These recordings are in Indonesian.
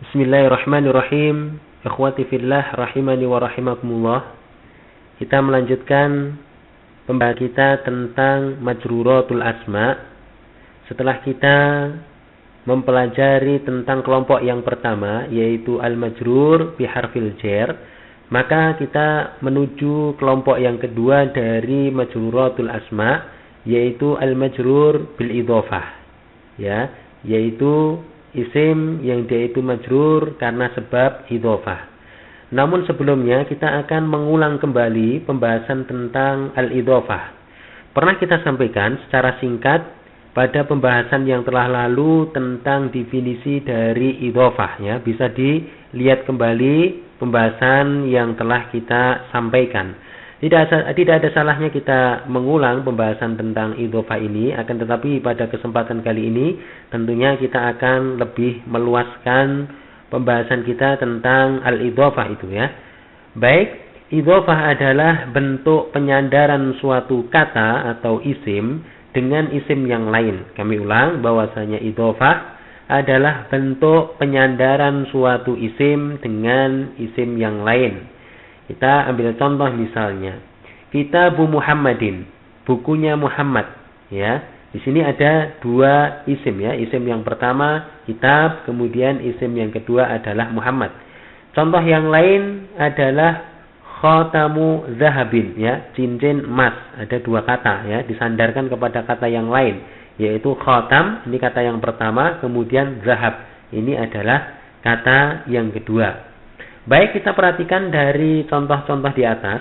Bismillahirrahmanirrahim. Ikhwati fillah rahimani wa rahimakumullah. Kita melanjutkan pembahasan kita tentang majruratul asma. Setelah kita mempelajari tentang kelompok yang pertama, yaitu al-majrur bi harfil jar, maka kita menuju kelompok yang kedua dari majruratul asma, yaitu al-majrur bil idhofah, ya, yaitu isim yang dia itu majrur karena sebab idhofah. Namun sebelumnya kita akan mengulang kembali pembahasan tentang al-idhofah. Pernah kita sampaikan secara singkat pada pembahasan yang telah lalu tentang definisi dari idhofah, ya. Bisa dilihat kembali pembahasan yang telah kita sampaikan. Tidak ada salahnya kita mengulang pembahasan tentang idhofah ini, akan tetapi pada kesempatan kali ini tentunya kita akan lebih meluaskan pembahasan kita tentang al-idhofah itu, ya. Baik, idhofah adalah bentuk penyandaran suatu kata atau isim dengan isim yang lain. Kami ulang bahwasanya idhofah adalah bentuk penyandaran suatu isim dengan isim yang lain. Kita ambil contoh misalnya, Kitabu Muhammadin, bukunya Muhammad, ya. Di sini ada dua isim, ya. Isim yang pertama kitab, kemudian isim yang kedua adalah Muhammad. Contoh yang lain adalah khatamu zahabin, ya, cincin emas. Ada dua kata, ya, disandarkan kepada kata yang lain, yaitu khatam, ini kata yang pertama, kemudian zahab, ini adalah kata yang kedua. Baik, kita perhatikan dari contoh-contoh di atas,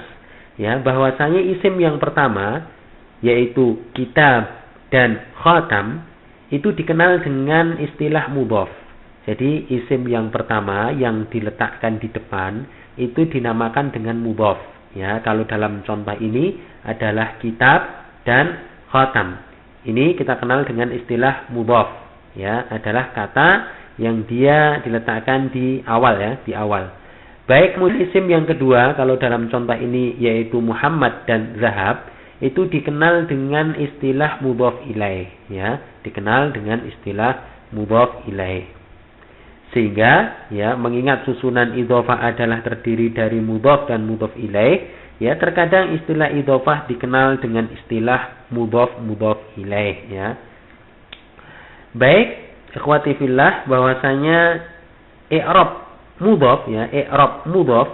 ya, bahwasanya isim yang pertama yaitu kitab dan khatam itu dikenal dengan istilah mudhof. Jadi isim yang pertama yang diletakkan di depan itu dinamakan dengan mudhof, ya. Kalau dalam contoh ini adalah kitab dan khatam. Ini kita kenal dengan istilah mudhof, ya, adalah kata yang dia diletakkan di awal, ya, di awal. Baik, isim yang kedua kalau dalam contoh ini yaitu Muhammad dan Zahab itu dikenal dengan istilah mudhof ilaih, ya, dikenal dengan istilah mudhof ilaih. Sehingga, ya, mengingat susunan idhofah adalah terdiri dari mudhof dan mudhof ilaih, ya, terkadang istilah idhofah dikenal dengan istilah mudhof ilaih, ya. Baik, ikhwati fillah, bahwasanya i'rab mudhof, ya, i'rab mudhof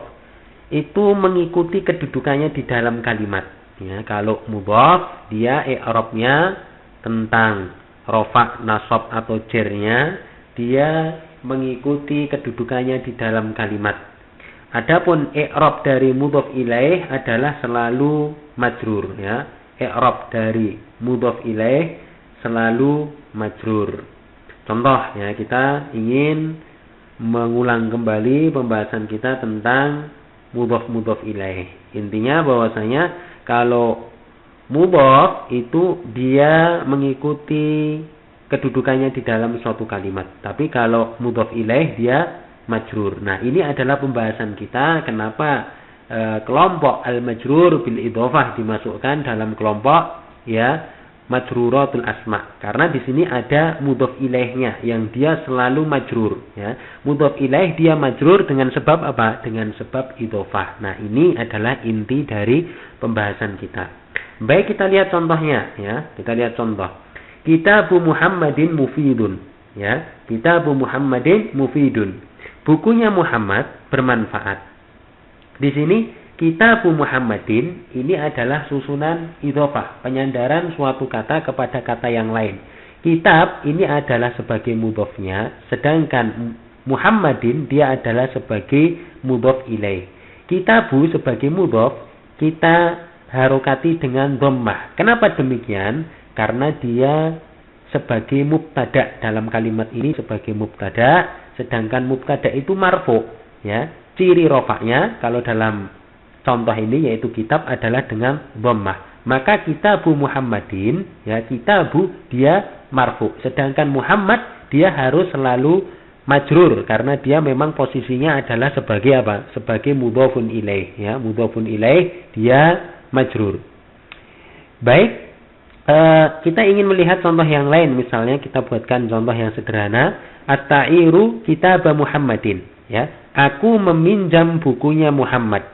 itu mengikuti kedudukannya di dalam kalimat, ya. Kalau mudhof dia i'rabnya tentang rafa, nasab atau jarnya, dia mengikuti kedudukannya di dalam kalimat. Adapun i'rab dari mudhof ilaih adalah selalu majrur, ya. I'rab dari mudhof ilaih selalu majrur. Contoh, ya, kita ingin mengulang kembali pembahasan kita tentang mudhof ilaih. Intinya bahwasanya kalau mudhof itu dia mengikuti kedudukannya di dalam suatu kalimat. Tapi kalau mudhof ilaih dia majrur. Nah, ini adalah pembahasan kita kenapa kelompok al-majrur bil idhofah dimasukkan dalam kelompok, ya, majruratul asma, karena di sini ada mudhof ilaihnya yang dia selalu majrur, ya. Mudhof ilaih dia majrur dengan sebab apa? Dengan sebab idhofah. Nah, ini adalah inti dari pembahasan kita. Baik, kita lihat contohnya, ya. Kita lihat contoh. Kitabu Muhammadin mufidun, ya. Kitabu Muhammadin mufidun. Bukunya Muhammad bermanfaat. Di sini Kitabu Muhammadin ini adalah susunan idhofah, penyandaran suatu kata kepada kata yang lain. Kitab ini adalah sebagai mudhofnya, sedangkan Muhammadin dia adalah sebagai mudhof ilaih. Kitabu sebagai mudhof kita harokati dengan dhammah. Kenapa demikian? Karena dia sebagai mubtada, dalam kalimat ini sebagai mubtada, sedangkan mubtada itu marfu, ya. Ciri rofaknya kalau dalam contoh ini yaitu kitab adalah dengan dhammah. Maka kitabu Muhammadin, ya, kitabu dia marfu, sedangkan Muhammad dia harus selalu majrur karena dia memang posisinya adalah sebagai apa? Sebagai mudhofun ilaih, ya, mudhofun ilaih dia majrur. Baik, kita ingin melihat contoh yang lain, misalnya kita buatkan contoh yang sederhana, at-ta'iru kitab Muhammadin, ya. Aku meminjam bukunya Muhammad.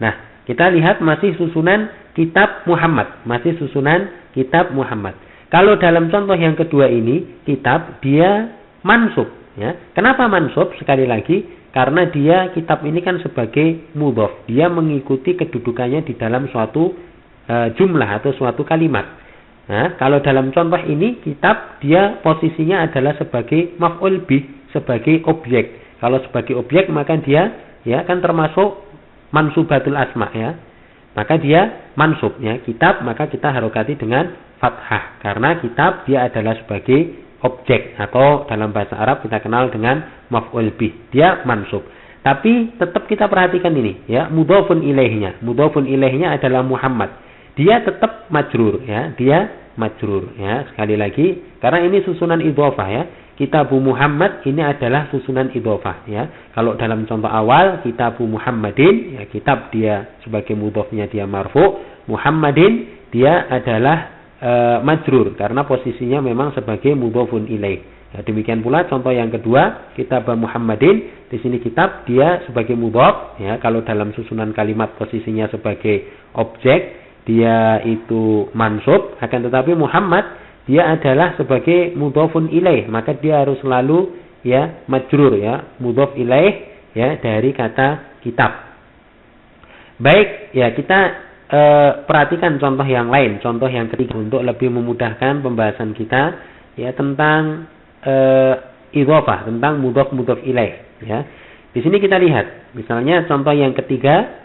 Nah, kita lihat masih susunan kitab Muhammad, masih susunan kitab Muhammad. Kalau dalam contoh yang kedua ini, kitab dia mansub, ya. Kenapa mansub? Sekali lagi, karena dia kitab ini kan sebagai mudhof, dia mengikuti kedudukannya di dalam suatu jumlah atau suatu kalimat. Nah, kalau dalam contoh ini kitab dia posisinya adalah sebagai maf'ul bih, sebagai objek. Kalau sebagai objek maka dia ya kan termasuk mansubatul asma, ya. Maka dia mansub, ya. Kitab maka kita harokati dengan fathah karena kitab dia adalah sebagai objek atau dalam bahasa Arab kita kenal dengan maf'ul bih. Dia mansub. Tapi tetap kita perhatikan ini, ya, mudhofun ilaihnya. Mudhofun ilaihnya adalah Muhammad. Dia tetap majrur, ya. Dia majrur, ya. Sekali lagi karena ini susunan idhofah, ya. Kitabu Muhammad ini adalah susunan idhofah, ya. Kalau dalam contoh awal Kitabu Muhammadin, ya, kitab dia sebagai mudhofnya dia marfu, Muhammadin dia adalah majrur karena posisinya memang sebagai mudhofun ilaih. Ya, demikian pula contoh yang kedua, Kitab Muhammadin, di sini kitab dia sebagai mudhof, ya. Kalau dalam susunan kalimat posisinya sebagai objek, dia itu mansub, akan tetapi Muhammad dia adalah sebagai mudhofun ilaih, maka dia harus selalu ya majrur, ya, mudhof ilaih, ya, dari kata kitab. Baik, ya, kita perhatikan contoh yang lain, contoh yang ketiga untuk lebih memudahkan pembahasan kita, ya, tentang idhofah, tentang mudhof ilaih, ya. Di sini kita lihat, misalnya contoh yang ketiga,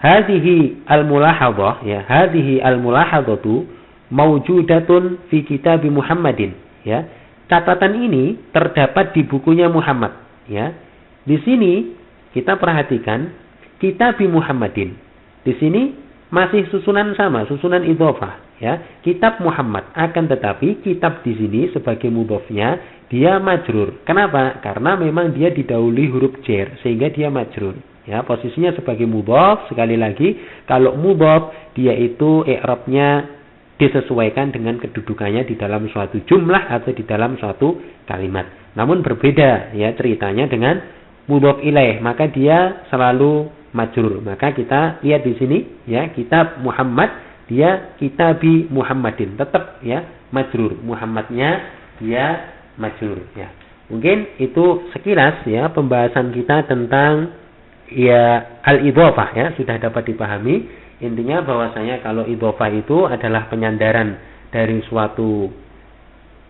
hadhihi al-mulahadhah, ya, hadhihi al-mulahadhatu maujudatun fi kitab Muhammadin, ya. Catatan ini terdapat di bukunya Muhammad, ya. Di sini kita perhatikan kitab Muhammadin. Di sini masih susunan sama, susunan idhofah, ya. Kitab Muhammad, akan tetapi kitab di sini sebagai mudhofnya dia majrur. Kenapa? Karena memang dia didahului huruf jar sehingga dia majrur. Ya, posisinya sebagai mudhof. Sekali lagi, kalau mudhof dia itu i'rabnya disesuaikan dengan kedudukannya di dalam suatu jumlah atau di dalam suatu kalimat. Namun berbeda, ya, ceritanya dengan mudhof ilaih, maka dia selalu majrur. Maka kita lihat di sini, ya, kitab Muhammad dia kitabi Muhammadin, tetap, ya, majrur. Muhammadnya dia majrur, ya. Mungkin itu sekilas, ya, pembahasan kita tentang, ya, al-idhofah, ya, sudah dapat dipahami. Intinya bahwasanya kalau idhofah itu adalah penyandaran dari suatu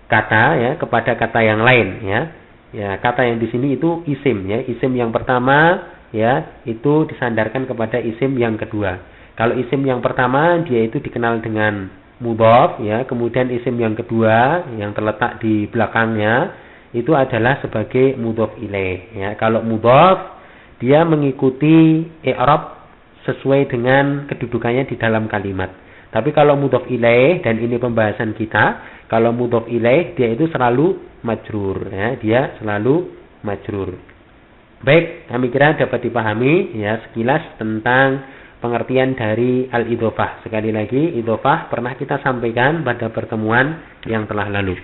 kata, ya, kepada kata yang lain, ya. Ya, kata yang di sini itu isim, ya. Isim yang pertama, ya, itu disandarkan kepada isim yang kedua. Kalau isim yang pertama dia itu dikenal dengan mudhof, ya. Kemudian isim yang kedua yang terletak di belakangnya itu adalah sebagai mudhof ilaih, ya. Kalau mudhof dia mengikuti i'rab sesuai dengan kedudukannya di dalam kalimat. Tapi kalau mudhof ilaih, dan ini pembahasan kita, kalau mudhof ilaih dia itu selalu majrur, ya, dia selalu majrur. Baik, kami kira dapat dipahami, ya, sekilas tentang pengertian dari al-idhofah. Sekali lagi, idhofah pernah kita sampaikan pada pertemuan yang telah lalu.